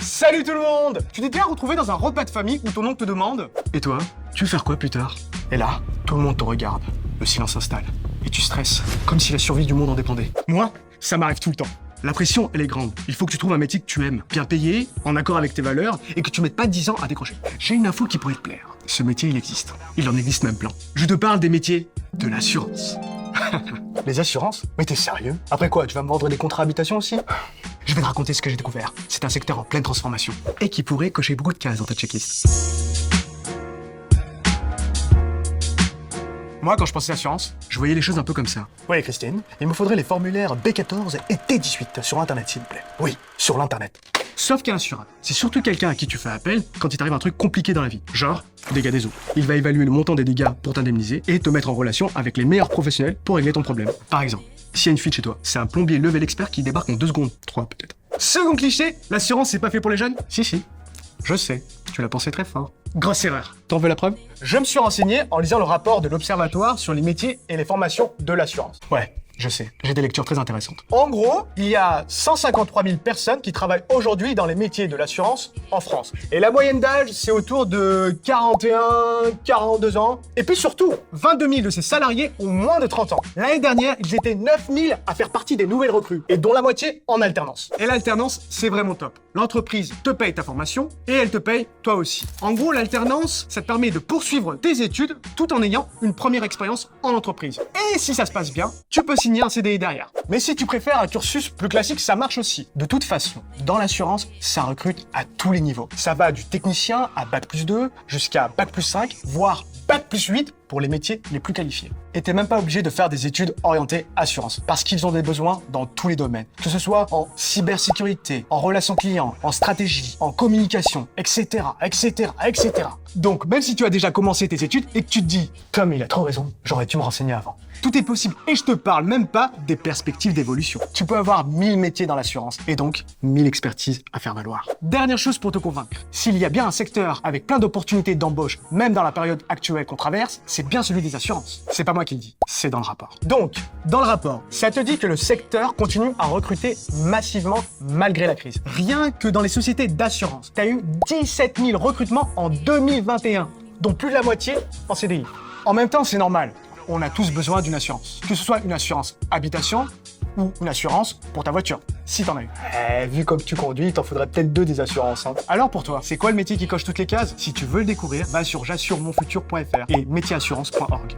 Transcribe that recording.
Salut tout le monde! Tu t'es déjà retrouvé dans un repas de famille où ton oncle te demande « Et toi, tu veux faire quoi plus tard ?» Et là, tout le monde te regarde, le silence s'installe, et tu stresses, comme si la survie du monde en dépendait. Moi, ça m'arrive tout le temps. La pression, elle est grande. Il faut que tu trouves un métier que tu aimes, bien payé, en accord avec tes valeurs, et que tu mettes pas 10 ans à décrocher. J'ai une info qui pourrait te plaire. Ce métier, il existe. Il en existe même plein. Je te parle des métiers de l'assurance. Les assurances? Mais t'es sérieux? Après quoi, tu vas me vendre des contrats habitation aussi? Je vais te raconter ce que j'ai découvert. C'est un secteur en pleine transformation et qui pourrait cocher beaucoup de cases dans ta checklist. Moi, quand je pensais assurance, je voyais les choses un peu comme ça. Oui, Christine, il me faudrait les formulaires B14 et T18 sur Internet, s'il vous plaît. Oui, sur l'Internet. Sauf qu'un assureur, c'est surtout quelqu'un à qui tu fais appel quand il t'arrive un truc compliqué dans la vie. Genre, dégâts des eaux. Il va évaluer le montant des dégâts pour t'indemniser et te mettre en relation avec les meilleurs professionnels pour régler ton problème. Par exemple, s'il y a une fuite chez toi, c'est un plombier level expert qui débarque en 2 secondes. 3 peut-être. Second cliché, l'assurance c'est pas fait pour les jeunes? Si. Je sais, tu l'as pensé très fort. Grosse erreur. T'en veux la preuve? Je me suis renseigné en lisant le rapport de l'Observatoire sur les métiers et les formations de l'assurance. Ouais, je sais, j'ai des lectures très intéressantes. En gros, il y a 153 000 personnes qui travaillent aujourd'hui dans les métiers de l'assurance en France. Et la moyenne d'âge, c'est autour de 41, 42 ans. Et puis surtout, 22 000 de ces salariés ont moins de 30 ans. L'année dernière, ils étaient 9 000 à faire partie des nouvelles recrues, et dont la moitié en alternance. Et l'alternance, c'est vraiment top. L'entreprise te paye ta formation, et elle te paye toi aussi. En gros, l'alternance, ça te permet de poursuivre tes études tout en ayant une première expérience en entreprise. Et si ça se passe bien, tu peux signer un CDI derrière. Mais si tu préfères un cursus plus classique, ça marche aussi. De toute façon, dans l'assurance, ça recrute à tous les niveaux. Ça va du technicien à Bac+2 jusqu'à Bac+5, voire Bac+8 pour les métiers les plus qualifiés. Et t'es même pas obligé de faire des études orientées assurance, parce qu'ils ont des besoins dans tous les domaines, que ce soit en cybersécurité, en relations clients, en stratégie, en communication, etc. Donc, même si tu as déjà commencé tes études et que tu te dis « Tom, il a trop raison, j'aurais dû me renseigner avant », tout est possible. Et je te parle même pas des perspectives d'évolution. Tu peux avoir 1000 métiers dans l'assurance et donc 1000 expertises à faire valoir. Dernière chose pour te convaincre, s'il y a bien un secteur avec plein d'opportunités d'embauche, même dans la période actuelle qu'on traverse, c'est bien celui des assurances. C'est pas moi qui le dis, c'est dans le rapport. Donc, dans le rapport, ça te dit que le secteur continue à recruter massivement malgré la crise. Rien que dans les sociétés d'assurance, tu as eu 17 000 recrutements en 2021, dont plus de la moitié en CDI. En même temps, c'est normal. On a tous besoin d'une assurance. Que ce soit une assurance habitation ou une assurance pour ta voiture, si t'en as une. Vu comme tu conduis, il t'en faudrait peut-être 2 des assurances. Alors pour toi, c'est quoi le métier qui coche toutes les cases? Si tu veux le découvrir, va sur j'assuremonfutur.fr et métierassurance.org.